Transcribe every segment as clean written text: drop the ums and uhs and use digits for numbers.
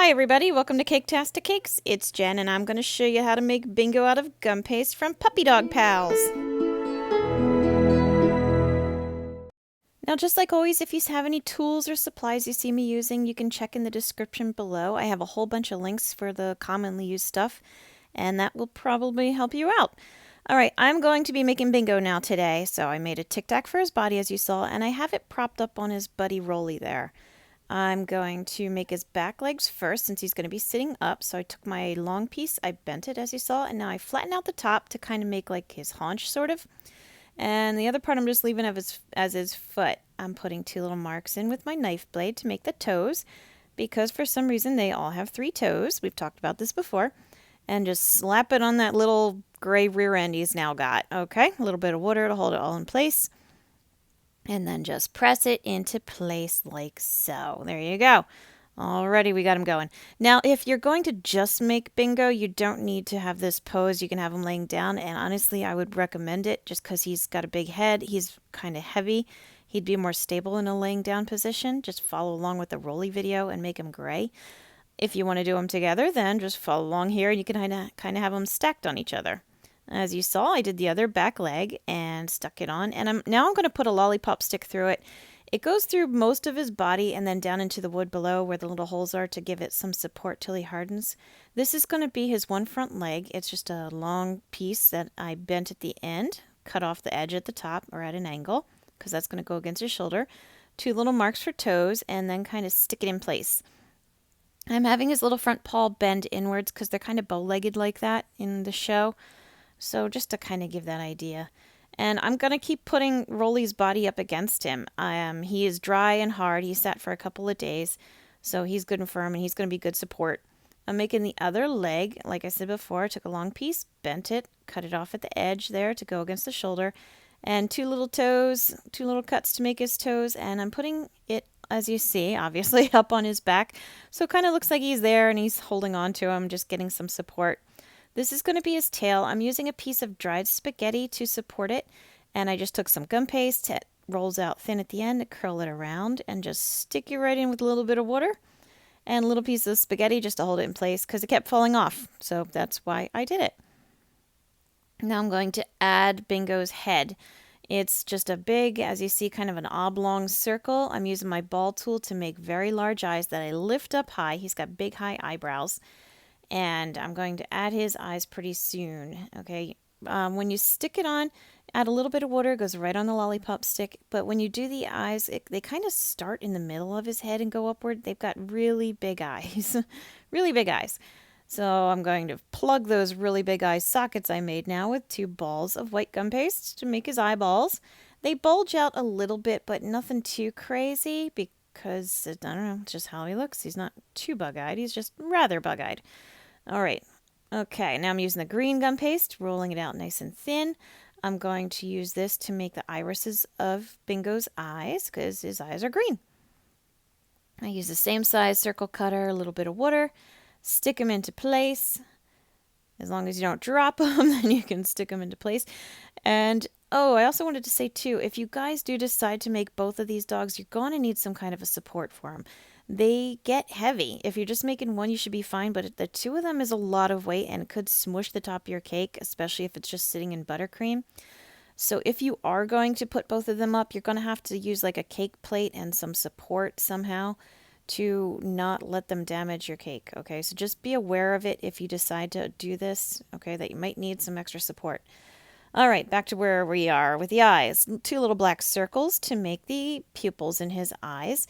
Hi everybody, welcome to Caketastic Cakes. It's Jen and I'm going to show you how to make bingo out of gum paste from Puppy Dog Pals. Now just like always, if you have any tools or supplies you see me using, you can check in the description below. I have a whole bunch of links for the commonly used stuff and that will probably help you out. Alright, I'm going to be making bingo now today, so I made a tic tac for his body as you saw and I have it propped up on his buddy Rolly there. I'm going to make his back legs first since he's going to be sitting up. So I took my long piece, I bent it as you saw, and now I flattened out the top to kind of make like his haunch sort of. And the other part I'm just leaving as his foot. I'm putting two little marks in with my knife blade to make the toes because for some reason they all have 3 toes. We've talked about this before. And just slap it on that little gray rear end he's now got. Okay, a little bit of water to hold it all in place. And then just press it into place like so. There you go. Alrighty, we got him going. Now, if you're going to just make bingo, you don't need to have this pose. You can have him laying down, and honestly, I would recommend it just because he's got a big head. He's kind of heavy. He'd be more stable in a laying down position. Just follow along with the Rolly video and make him gray. If you want to do them together, then just follow along here, and you can kind of have them stacked on each other. As you saw, I did the other back leg and stuck it on, and now I'm going to put a lollipop stick through it. It goes through most of his body and then down into the wood below where the little holes are to give it some support till he hardens. This is going to be his one front leg. It's just a long piece that I bent at the end, cut off the edge at the top or at an angle because that's going to go against his shoulder. 2 little marks for toes and then kind of stick it in place. I'm having his little front paw bend inwards because they're kind of bow-legged like that in the show. So just to kind of give that idea. And I'm going to keep putting Rolly's body up against him. He is dry and hard. He sat for a couple of days. So he's good and firm and he's going to be good support. I'm making the other leg. Like I said before, I took a long piece, bent it, cut it off at the edge there to go against the shoulder. And 2 little toes, 2 little cuts to make his toes. And I'm putting it, as you see, obviously up on his back. So it kind of looks like he's there and he's holding on to him, just getting some support. This is going to be his tail. I'm using a piece of dried spaghetti to support it. And I just took some gum paste. It rolls out thin at the end to curl it around. And just stick it right in with a little bit of water. And a little piece of spaghetti just to hold it in place because it kept falling off. So that's why I did it. Now I'm going to add Bingo's head. It's just a big, as you see, kind of an oblong circle. I'm using my ball tool to make very large eyes that I lift up high. He's got big, high eyebrows. And I'm going to add his eyes pretty soon. Okay, when you stick it on, add a little bit of water. It goes right on the lollipop stick. But when you do the eyes, they kind of start in the middle of his head and go upward. They've got really big eyes, really big eyes. So I'm going to plug those really big eye sockets I made now with 2 balls of white gum paste to make his eyeballs. They bulge out a little bit, but nothing too crazy because, I don't know, it's just how he looks. He's not too bug-eyed. He's just rather bug-eyed. All right. Okay, now I'm using the green gum paste, rolling it out nice and thin. I'm going to use this to make the irises of Bingo's eyes because his eyes are green. I use the same size circle cutter, a little bit of water, stick them into place. As long as you don't drop them, then you can stick them into place. And, oh, I also wanted to say, too, if you guys do decide to make both of these dogs, you're going to need some kind of a support for them. They get heavy. If you're just making one, you should be fine, but the 2 of them is a lot of weight and it could smush the top of your cake, especially if it's just sitting in buttercream. So if you are going to put both of them up, you're going to have to use like a cake plate and some support somehow to not let them damage your cake, okay? So just be aware of it if you decide to do this, okay, that you might need some extra support. All right, back to where we are with the eyes. 2 little black circles to make the pupils in his eyes.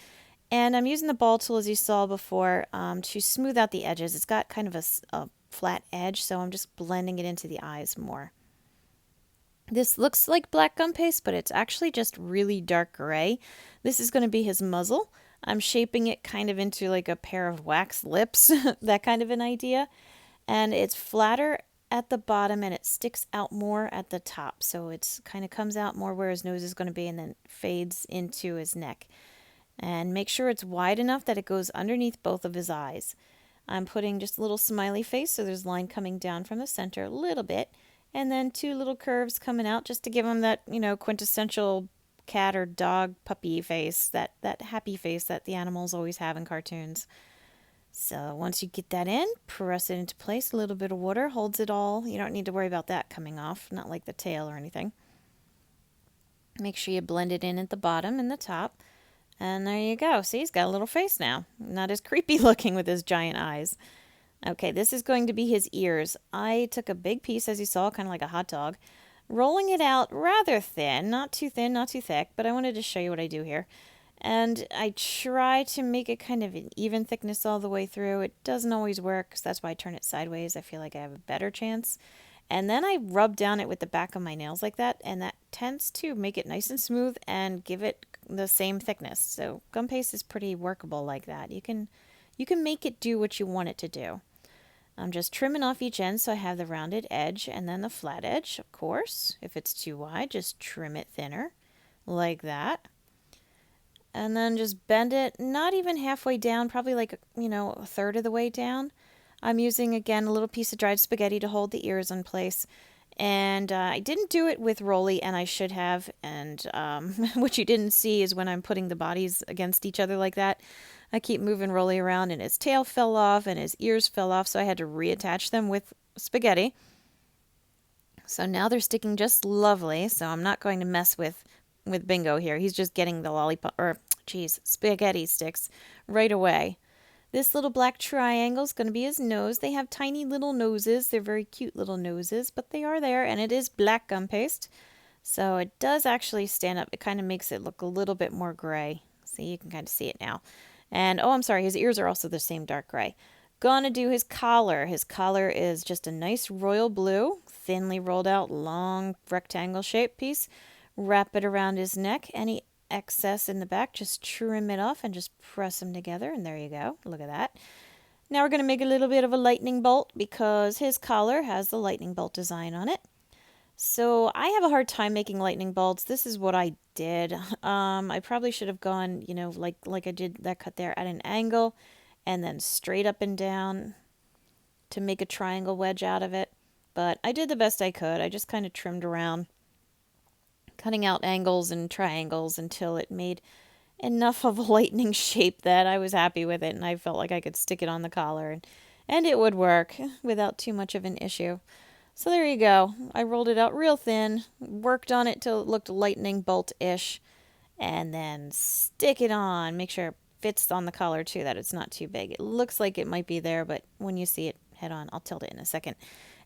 And I'm using the ball tool, as you saw before, to smooth out the edges. It's got kind of a flat edge, so I'm just blending it into the eyes more. This looks like black gum paste, but it's actually just really dark gray. This is going to be his muzzle. I'm shaping it kind of into like a pair of wax lips, that kind of an idea. And it's flatter at the bottom and it sticks out more at the top. So it's kind of comes out more where his nose is going to be and then fades into his neck. And make sure it's wide enough that it goes underneath both of his eyes. I'm putting just a little smiley face, so there's line coming down from the center a little bit, and then 2 little curves coming out just to give him that, quintessential cat or dog puppy face, that happy face that the animals always have in cartoons. So once you get that in, press it into place. A little bit of water holds it all. You don't need to worry about that coming off, not like the tail or anything. Make sure you blend it in at the bottom and the top. And there you go. See, he's got a little face now. Not as creepy looking with his giant eyes. Okay, this is going to be his ears. I took a big piece, as you saw, kind of like a hot dog, rolling it out rather thin, not too thick, but I wanted to show you what I do here. And I try to make it kind of an even thickness all the way through. It doesn't always work, so that's why I turn it sideways. I feel like I have a better chance. And then I rub down it with the back of my nails like that, and that tends to make it nice and smooth and give it the same thickness. So gum paste is pretty workable like that. You can make it do what you want it to do. I'm just trimming off each end so I have the rounded edge and then the flat edge, of course. If it's too wide, just trim it thinner like that. And then just bend it, not even halfway down, probably like, a third of the way down. I'm using, again, a little piece of dried spaghetti to hold the ears in place. And I didn't do it with Rolly, and I should have. And what you didn't see is when I'm putting the bodies against each other like that, I keep moving Rolly around, and his tail fell off, and his ears fell off, so I had to reattach them with spaghetti. So now they're sticking just lovely, so I'm not going to mess with Bingo here. He's just getting the spaghetti sticks right away. This little black triangle is going to be his nose. They have tiny little noses. They're very cute little noses, but they are there, and it is black gum paste. So it does actually stand up. It kind of makes it look a little bit more gray. See, you can kind of see it now. And, oh, I'm sorry, his ears are also the same dark gray. Gonna do his collar. His collar is just a nice royal blue, thinly rolled out, long rectangle shaped piece. Wrap it around his neck. Any excess in the back, just trim it off and just press them together, and there you go. Look at that. Now we're going to make a little bit of a lightning bolt because his collar has the lightning bolt design on it. So I have a hard time making lightning bolts. This is what I did. I probably should have gone, like I did that cut there at an angle and then straight up and down to make a triangle wedge out of it. But I did the best I could. I just kind of trimmed around, cutting out angles and triangles until it made enough of a lightning shape that I was happy with it, and I felt like I could stick it on the collar, and it would work without too much of an issue. So there you go. I rolled it out real thin, worked on it till it looked lightning bolt-ish, and then stick it on. Make sure it fits on the collar too, that it's not too big. It looks like it might be there, but when you see it head on, I'll tilt it in a second,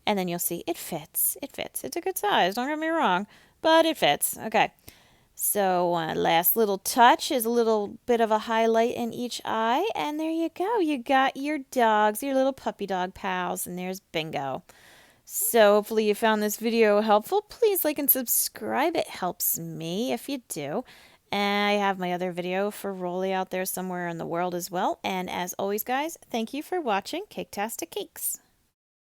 and then you'll see it fits. It fits. It's a good size, don't get me wrong, but it fits. Okay. So last little touch is a little bit of a highlight in each eye, and there you go. You got your dogs, your little puppy dog pals, and there's Bingo. So hopefully you found this video helpful. Please like and subscribe. It helps me if you do. And I have my other video for Rolly out there somewhere in the world as well. And as always, guys, thank you for watching Caketastic Cakes.